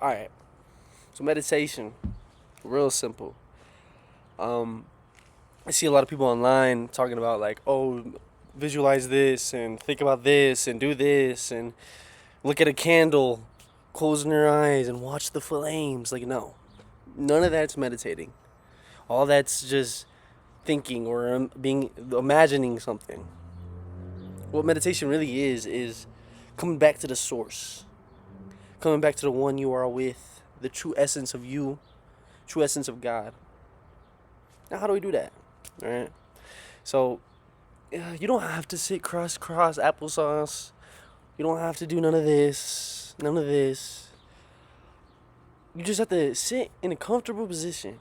All right. So meditation, real simple. I see a lot of people online talking about like, oh, visualize this and think about this and do this and look at a candle, closing your eyes and watch the flames. Like, no, none of that's meditating. All that's just thinking or being imagining something. What meditation really is coming back to the source, coming back to the one you are with, the true essence of you, true essence of God. Now, how do we do that? All right. So, you don't have to sit cross applesauce. You don't have to do none of this, none of this. You just have to sit in a comfortable position.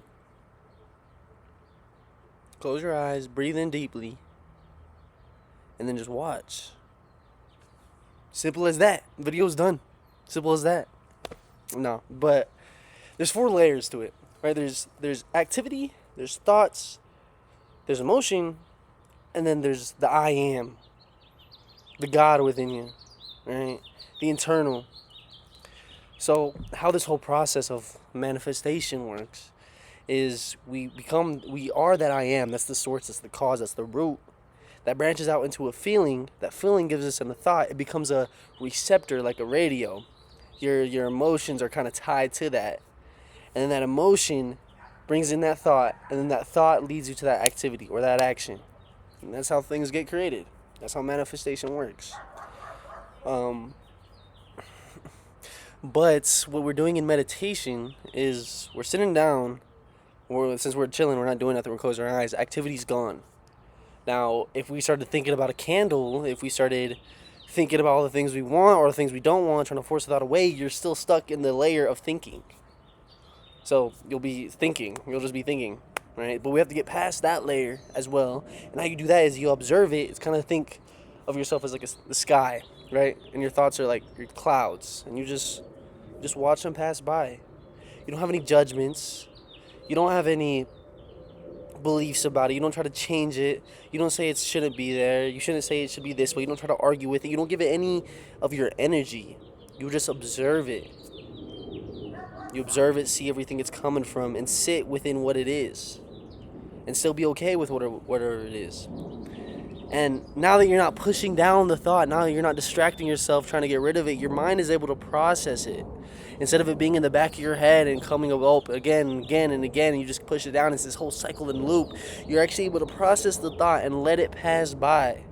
Close your eyes, breathe in deeply, and then just watch. Simple as that. Video's done. Simple as that. No, but there's 4 layers to it, right? There's activity, there's thoughts, there's emotion, and then there's the I am, the God within you, right? The internal. So how this whole process of manifestation works is we are that I am. That's the source, that's the cause, that's the root. That branches out into a feeling. That feeling gives us a thought. It becomes a receptor, like a radio. Your emotions are kind of tied to that. And then that emotion brings in that thought, and then that thought leads you to that activity or that action. And that's how things get created. That's how manifestation works. But what we're doing in meditation is we're sitting down, or since we're chilling, we're not doing nothing, we're closing our eyes, activity's gone. Now, if we started thinking about a candle, if we started thinking about all the things we want or the things we don't want, trying to force the thought away, you're still stuck in the layer of thinking. So you'll be thinking, you'll just be thinking, right? But we have to get past that layer as well. And how you do that is you observe it. It's kind of think of yourself as like the sky, right? And your thoughts are like your clouds, and you just watch them pass by. You don't have any judgments. You don't have any beliefs about it. You don't try to change it. You don't say it shouldn't be there. You shouldn't say it should be this way. You don't try to argue with it. You don't give it any of your energy. You just observe it. You observe it, see everything it's coming from, and sit within what it is, and still be okay with whatever it is. And now that you're not pushing down the thought, now that you're not distracting yourself trying to get rid of it, your mind is able to process it. Instead of it being in the back of your head and coming up again and again and again, and you just push it down, it's this whole cycle and loop. You're actually able to process the thought and let it pass by.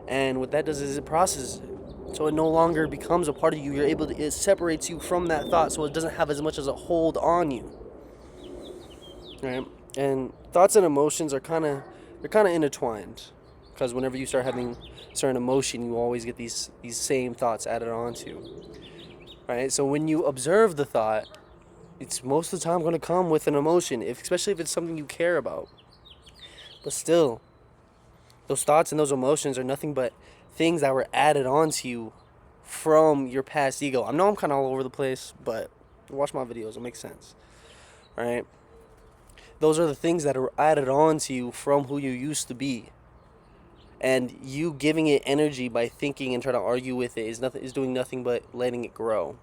And what that does is it processes it. So it no longer becomes a part of you. It separates you from that thought, so it doesn't have as much as a hold on you. Right? And thoughts and emotions are they're kind of intertwined, because whenever you start having certain emotion, you always get these same thoughts added onto. Right? So when you observe the thought, it's most of the time going to come with an emotion, especially if it's something you care about. But still, those thoughts and those emotions are nothing but things that were added onto you from your past ego. I know I'm kind of all over the place, but watch my videos, it'll make sense. Right? Those are the things that are added onto you from who you used to be. And you giving it energy by thinking and trying to argue with it is doing nothing but letting it grow.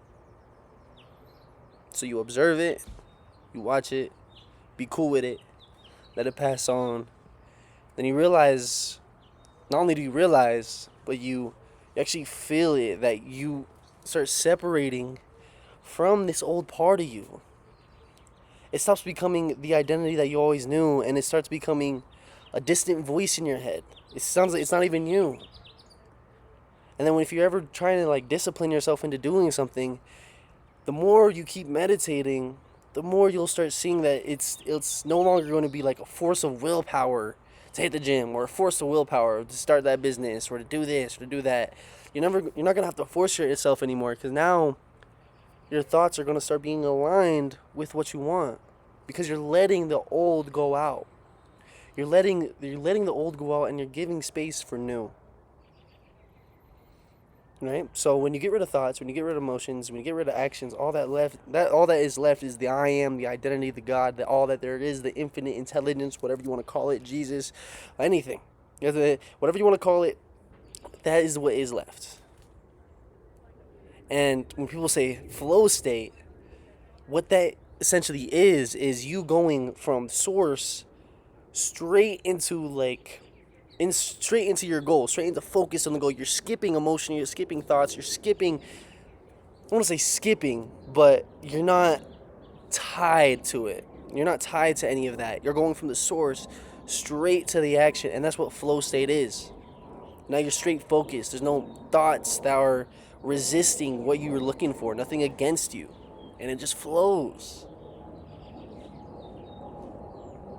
So you observe it, you watch it, be cool with it, let it pass on. Then you realize, not only do you realize, but you actually feel it, that you start separating from this old part of you. It stops becoming the identity that you always knew, and it starts becoming a distant voice in your head. It sounds like it's not even you. And then if you're ever trying to like discipline yourself into doing something, the more you keep meditating, the more you'll start seeing that it's no longer going to be like a force of willpower to hit the gym, or a force of willpower to start that business, or to do this or to do that. You're not going to have to force yourself anymore, because now your thoughts are going to start being aligned with what you want, because you're letting the old go out. You're letting the old go out, and you're giving space for new. Right? So when you get rid of thoughts, when you get rid of emotions, when you get rid of actions, all that is left is the I am, the identity, the God, all that there is, the infinite intelligence, whatever you want to call it, Jesus, anything. Whatever you want to call it, that is what is left. And when people say flow state, what that essentially is you going from source straight into straight into your goal, straight into focus on the goal. You're skipping emotion, you're skipping thoughts, you're skipping, I want to say skipping, but you're not tied to it. You're not tied to any of that. You're going from the source straight to the action, and that's what flow state is. Now you're straight focused. There's no thoughts that are resisting what you were looking for, nothing against you, and it just flows.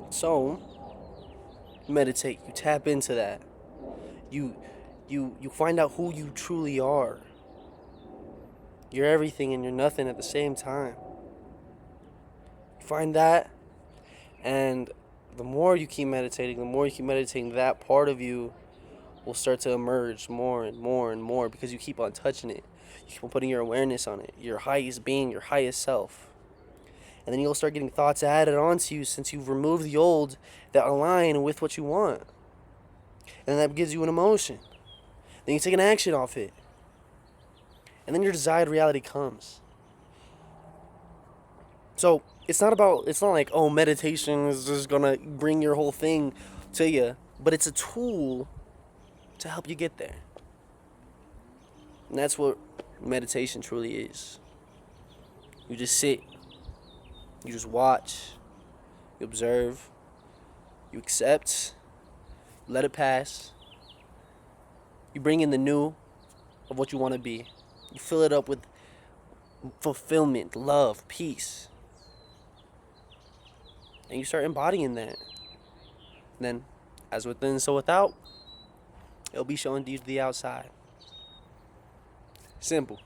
So, meditate. You tap into that. You find out who you truly are. You're everything and you're nothing at the same time. You find that, and the more you keep meditating, that part of you will start to emerge more and more and more, because you keep on touching it. You keep on putting your awareness on it, your highest being, your highest self. And then you'll start getting thoughts added onto you, since you've removed the old, that align with what you want. And that gives you an emotion. Then you take an action off it. And then your desired reality comes. So it's not like, oh, meditation is just gonna bring your whole thing to you, but it's a tool to help you get there. And that's what meditation truly is. You just sit, you just watch, you observe, you accept, let it pass. You bring in the new of what you want to be. You fill it up with fulfillment, love, peace. And you start embodying that. And then, as within, so without, it'll be shown to you to the outside. Simple.